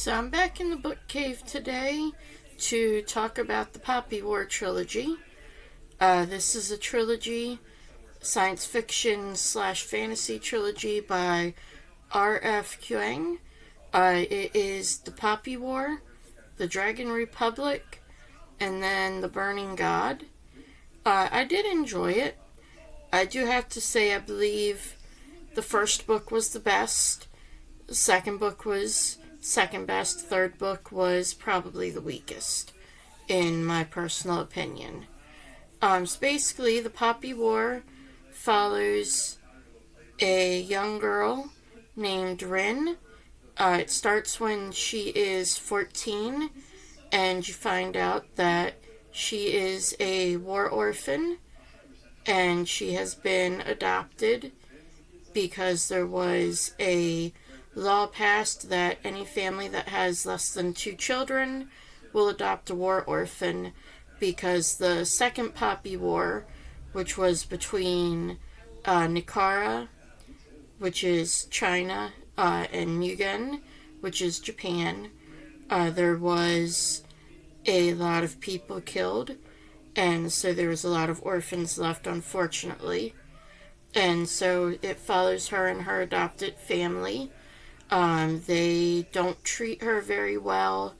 So I'm back in the book cave today to talk about the Poppy War trilogy. This is a trilogy, science fiction slash fantasy trilogy by R.F Kuang. It is the Poppy War, the Dragon Republic, and then the Burning God. I did enjoy it. I do have to say I believe the first book was the best. The second book was second best. Third book was probably the weakest, in my personal opinion. So basically, the Poppy War follows a young girl named Rin. It starts when she is 14, and you find out that she is a war orphan, and she has been adopted because there was a law passed that any family that has less than 2 children will adopt a war orphan, because the second Poppy War, which was between Nikkara, which is China, and Mugen, which is Japan, there was a lot of people killed, and so there was a lot of orphans left, unfortunately. And so it follows her and her adopted family. They don't treat her very well.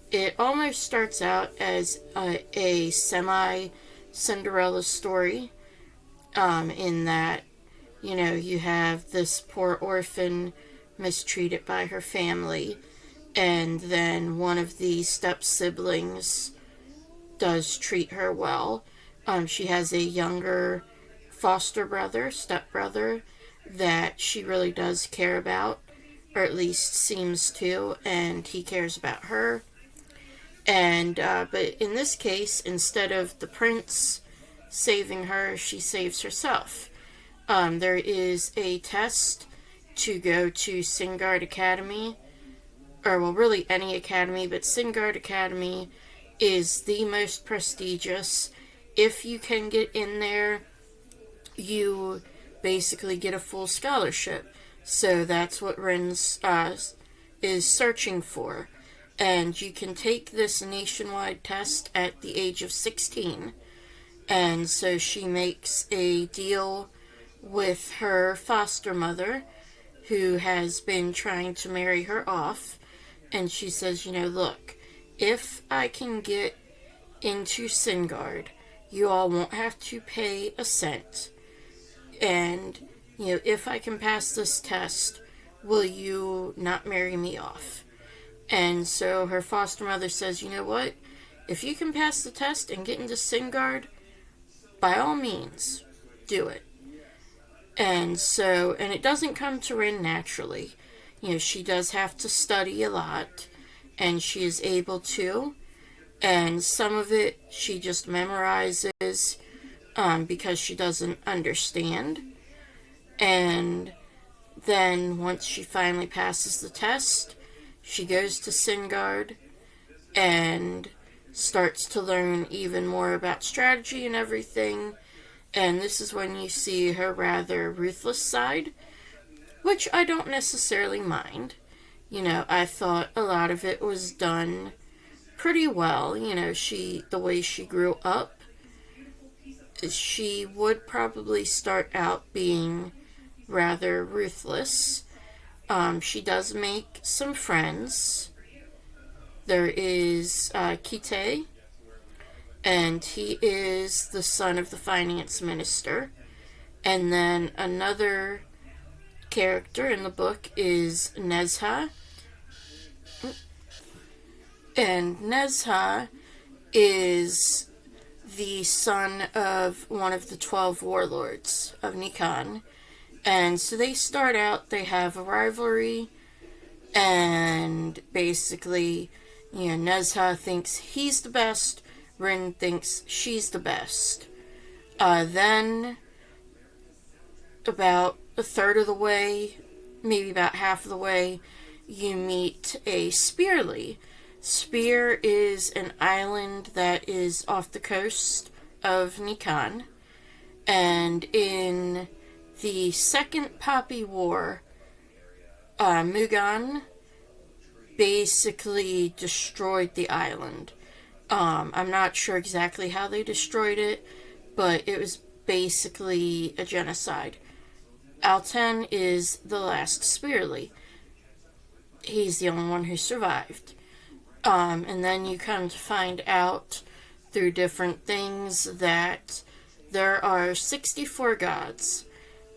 It almost starts out as a semi-Cinderella story, in that, you have this poor orphan mistreated by her family, and then one of the step-siblings does treat her well. She has a younger foster brother, stepbrother, that she really does care about, or at least seems to, and he cares about her. And but in this case, instead of the prince saving her, she saves herself. There is a test to go to Singard Academy, or well, really any academy, but Singard Academy is the most prestigious. If you can get in there, you basically get a full scholarship. So that's what Ren's is searching for. And you can take this nationwide test at the age of 16. And so she makes a deal with her foster mother, who has been trying to marry her off. And she says, look, if I can get into Singard, you all won't have to pay a cent. And, if I can pass this test, will you not marry me off? And so her foster mother says, you know what? If you can pass the test and get into Singard, by all means, do it. And it doesn't come to Rin naturally. She does have to study a lot, and she is able to. And some of it she just memorizes because she doesn't understand. And then once she finally passes the test, she goes to Singard and starts to learn even more about strategy and everything. And this is when you see her rather ruthless side, which I don't necessarily mind. I thought a lot of it was done pretty well. The way she grew up, she would probably start out being rather ruthless. She does make some friends. There is Kite, and he is the son of the finance minister. And then another character in the book is Nezha. And Nezha is the son of one of the 12 warlords of Nikan. And so they start out, they have a rivalry, and basically, Nezha thinks he's the best, Rin thinks she's the best. Then, about a third of the way, maybe about half of the way, you meet a Spearly. Spear is an island that is off the coast of Nikan, and in the second Poppy War, Mugan basically destroyed the island. I'm not sure exactly how they destroyed it, but it was basically a genocide. Alten is the last Spearly. He's the only one who survived. And then you come to find out through different things that there are 64 gods,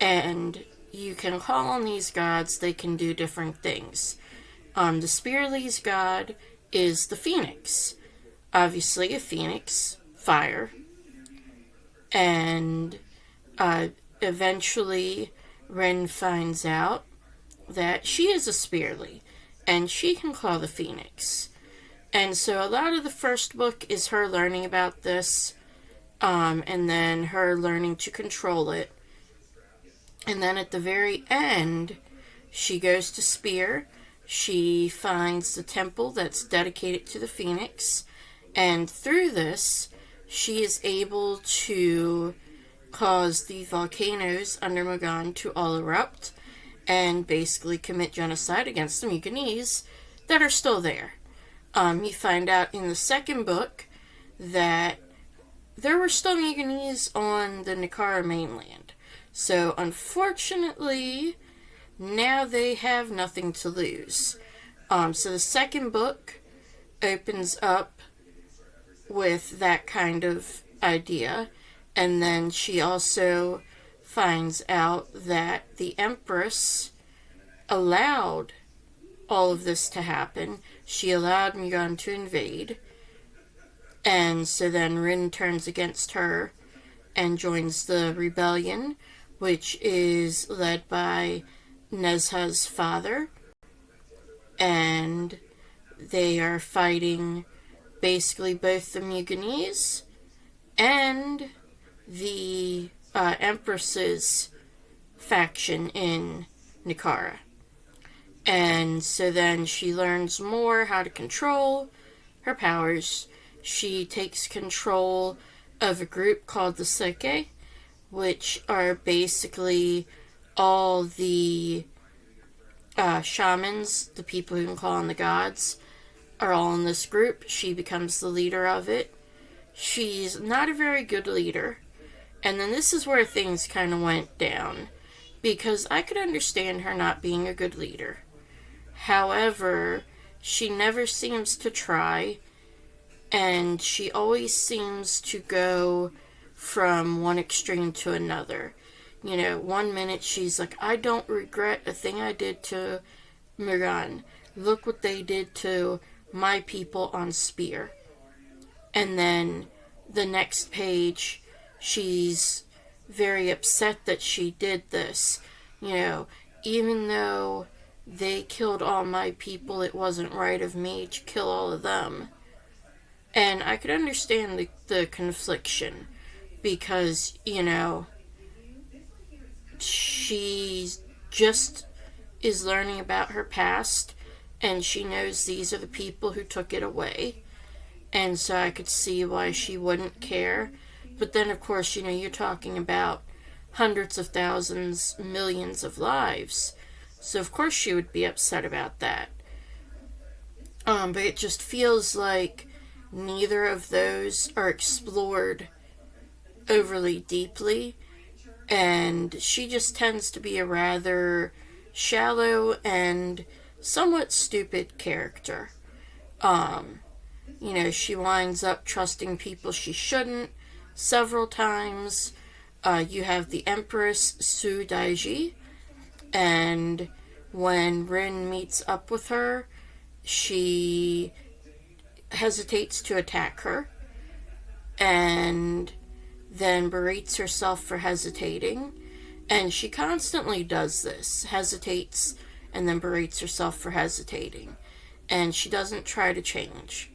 and you can call on these gods. They can do different things. The Spearly's god is the phoenix. Obviously, a phoenix, fire. And eventually, Ren finds out that she is a Spearly, and she can call the phoenix. And so a lot of the first book is her learning about this, and then her learning to control it. And then at the very end, she goes to Spear. She finds the temple that's dedicated to the phoenix. And through this, she is able to cause the volcanoes under Mugan to all erupt and basically commit genocide against the Muganese that are still there. You find out in the second book that there were still Muganese on the Nikara mainland. So, unfortunately, now they have nothing to lose. So the second book opens up with that kind of idea. And then she also finds out that the Empress allowed all of this to happen. She allowed Mugan to invade. And so then Rin turns against her and joins the rebellion, which is led by Nezha's father. And they are fighting basically both the Muganese and the Empress's faction in Nikara. And so then she learns more how to control her powers. She takes control of a group called the Seke, which are basically all the shamans, the people who can call on the gods, are all in this group. She becomes the leader of it. She's not a very good leader. And then this is where things kind of went down, because I could understand her not being a good leader. However, she never seems to try, and she always seems to go from one extreme to another. You know, one minute she's like, I don't regret a thing I did to Mugan. Look what they did to my people on Spear. And then the next page, she's very upset that she did this. You know, even though they killed all my people, it wasn't right of me to kill all of them. And I could understand the confliction, because, you know, she just is learning about her past, and she knows these are the people who took it away. And so I could see why she wouldn't care. But then, of course, you know, you're talking about hundreds of thousands, millions of lives. So, of course, she would be upset about that. But it just feels like neither of those are explored overly deeply. And she just tends to be a rather shallow and somewhat stupid character. You know, she winds up trusting people she shouldn't several times. You have the Empress Su Daiji, and when Rin meets up with her, she hesitates to attack her, and then berates herself for hesitating. And she constantly does this, hesitates, and then berates herself for hesitating. And she doesn't try to change.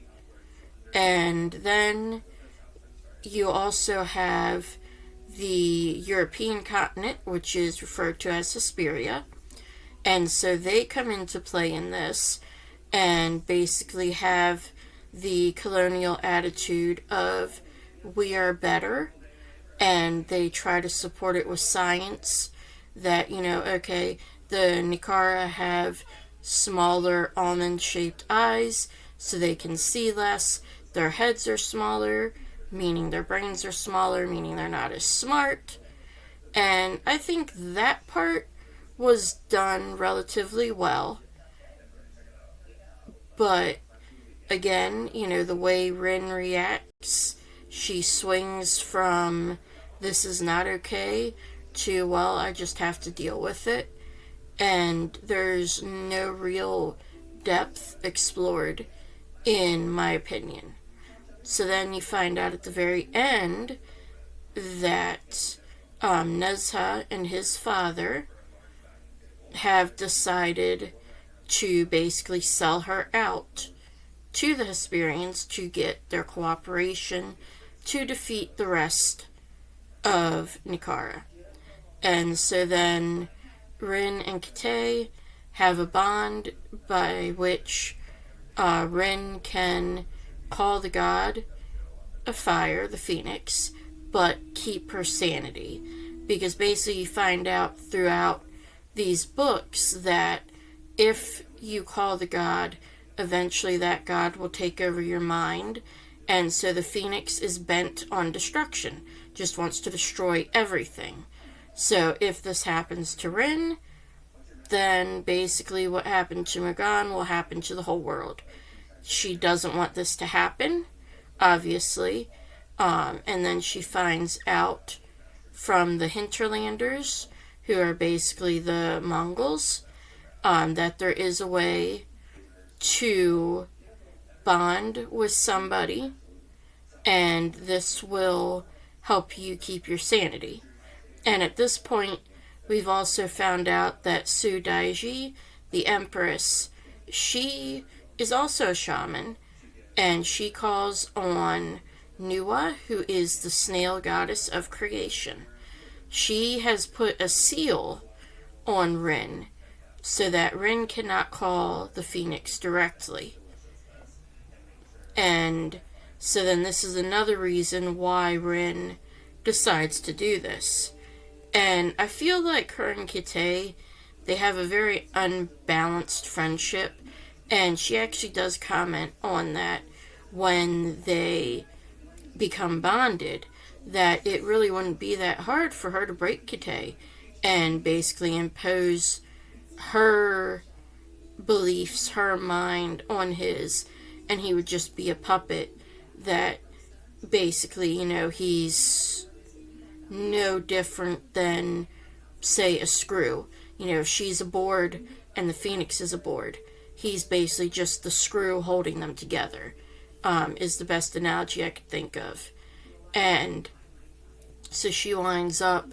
And then you also have the European continent, which is referred to as Hesperia. And so they come into play in this and basically have the colonial attitude of we are better, and they try to support it with science that, you know, okay, the Nikara have smaller almond-shaped eyes so they can see less. Their heads are smaller, meaning their brains are smaller, meaning they're not as smart. And I think that part was done relatively well. But again, the way Rin reacts, she swings from this is not okay to, well, I just have to deal with it. And there's no real depth explored, in my opinion. So then you find out at the very end that Nezha and his father have decided to basically sell her out to the Hesperians to get their cooperation to defeat the rest of Nikara. And so then Rin and Kate have a bond by which Rin can call the god of fire, the phoenix, but keep her sanity. Because basically you find out throughout these books that if you call the god, eventually that god will take over your mind. And so the phoenix is bent on destruction, just wants to destroy everything. So if this happens to Rin, then basically what happened to Magan will happen to the whole world. She doesn't want this to happen, obviously. And then she finds out from the hinterlanders, who are basically the Mongols, that there is a way to bond with somebody, and this will help you keep your sanity. And at this point, we've also found out that Su Daiji, the Empress, she is also a shaman, and she calls on Nuwa, who is the snail goddess of creation. She has put a seal on Rin so that Rin cannot call the phoenix directly. And so then this is another reason why Rin decides to do this. And I feel like her and Kate, they have a very unbalanced friendship. And she actually does comment on that when they become bonded, that it really wouldn't be that hard for her to break Kate and basically impose her beliefs, her mind on his, and he would just be a puppet that basically, he's no different than, say, a screw. She's a board and the phoenix is a board. He's basically just the screw holding them together, is the best analogy I could think of. And so she winds up,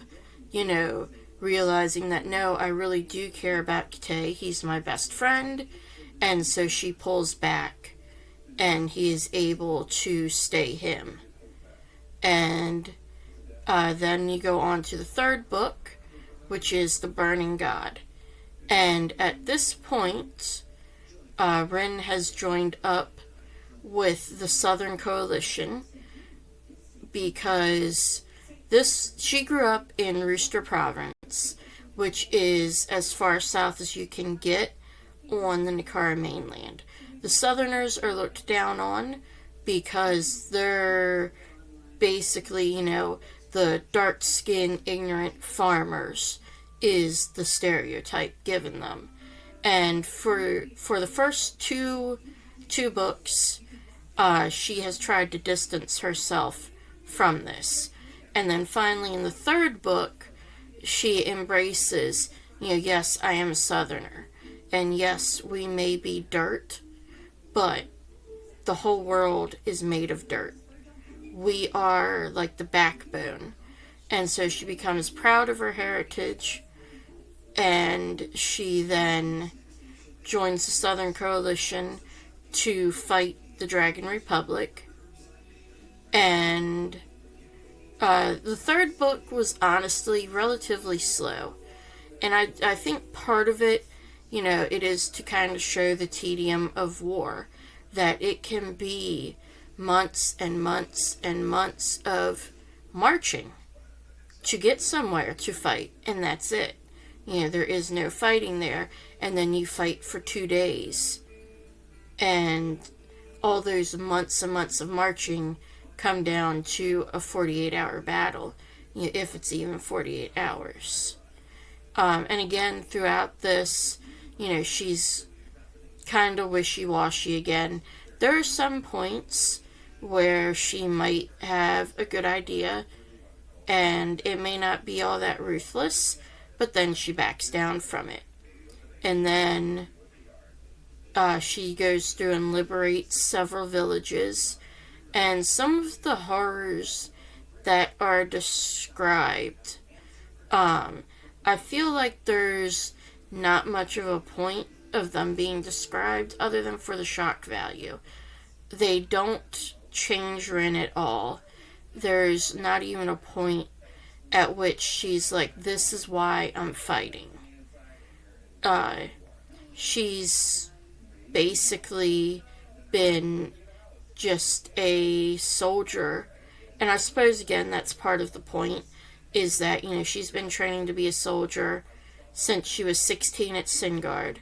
realizing that, no, I really do care about Kate. He's my best friend. And so she pulls back, and he is able to stay him. And then you go on to the third book, which is The Burning God. And at this point, Rin has joined up with the Southern Coalition because she grew up in Rooster Province, which is as far south as you can get on the Nikara mainland. The Southerners are looked down on because they're basically, the dark-skinned, ignorant farmers is the stereotype given them. And for the first two books, she has tried to distance herself from this. And then finally in the third book, she embraces, yes, I am a Southerner. And yes, we may be dirt, but the whole world is made of dirt. We are like the backbone. And so she becomes proud of her heritage, and she then joins the Southern Coalition to fight the Dragon Republic. And the third book was honestly relatively slow. And I think part of it, it is to kind of show the tedium of war. That it can be months and months and months of marching to get somewhere to fight, and that's it. you know, there is no fighting there, and then you fight for 2 days. And all those months and months of marching come down to a 48-hour battle, you know, if it's even 48 hours. And again, throughout this, you know, she's kind of wishy-washy again. There are some points where she might have a good idea, and it may not be all that ruthless, but then she backs down from it. And then she goes through and liberates several villages, and some of the horrors that are described, I feel like there's not much of a point of them being described other than for the shock value. They don't change Rin at all. There's not even a point at which she's like, this is why I'm fighting. She's basically been just a soldier, and I suppose again that's part of the point, is that, you know, she's been training to be a soldier since she was 16 at Singard,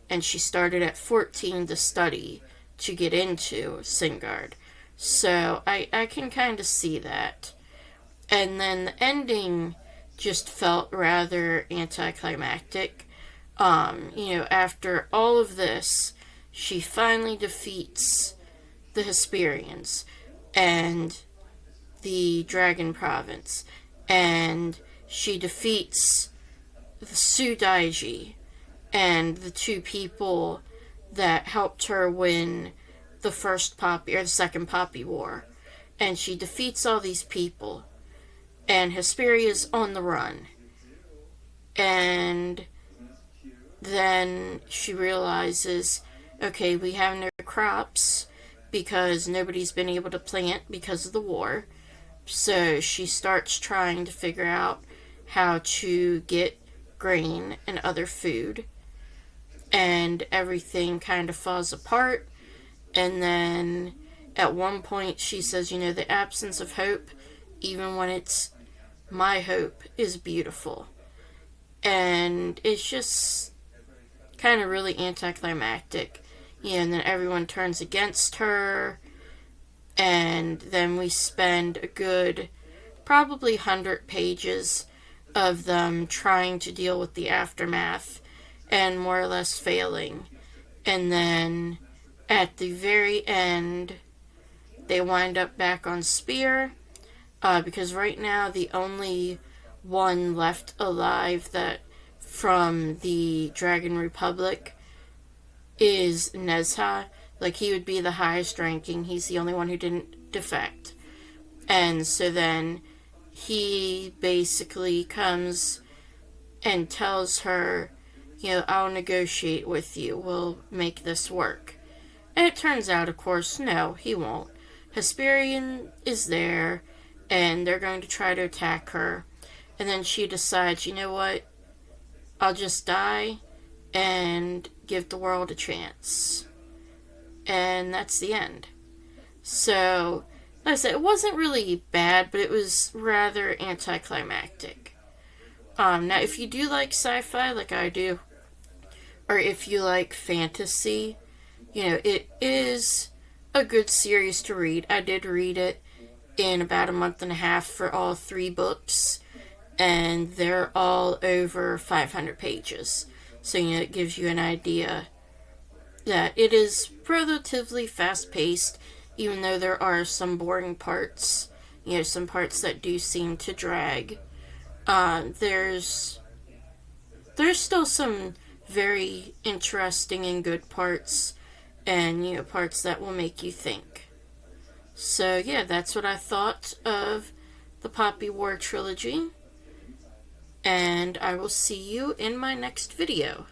and she started at 14 to study to get into Singard. So I can kind of see that. And then the ending just felt rather anticlimactic. You know, after all of this, she finally defeats the Hesperians and the Dragon Province, and she defeats the Sudaiji and the two people that helped her win the first Poppy, or the second Poppy War. And she defeats all these people, and Hesperia's on the run. And then she realizes, okay, we have no crops because nobody's been able to plant because of the war. So she starts trying to figure out how to get grain and other food. And everything kind of falls apart. And then at one point she says, you know, the absence of hope, even when it's my hope, is beautiful. And it's just kind of really anticlimactic. You know, and then everyone turns against her. And then we spend a good probably 100 pages of them trying to deal with the aftermath and more or less failing. And then at the very end, they wind up back on Spear, because right now the only one left alive that from the Dragon Republic is Nezha. Like, he would be the highest ranking. He's the only one who didn't defect. And so then he basically comes and tells her, you know, I'll negotiate with you. We'll make this work. And it turns out, of course, no, he won't. Hesperian is there, and they're going to try to attack her. And then she decides, you know what? I'll just die and give the world a chance. And that's the end. So, like I said, it wasn't really bad, but it was rather anticlimactic. Now, if you do like sci-fi, like I do, or if you like fantasy, you know, it is a good series to read. I did read it in about a month and a half for all 3 books, and they're all over 500 pages. So, you know, it gives you an idea that it is relatively fast-paced, even though there are some boring parts, you know, some parts that do seem to drag. There's still some very interesting and good parts, and, you know, parts that will make you think. So, yeah, that's what I thought of the Poppy War trilogy, and I will see you in my next video.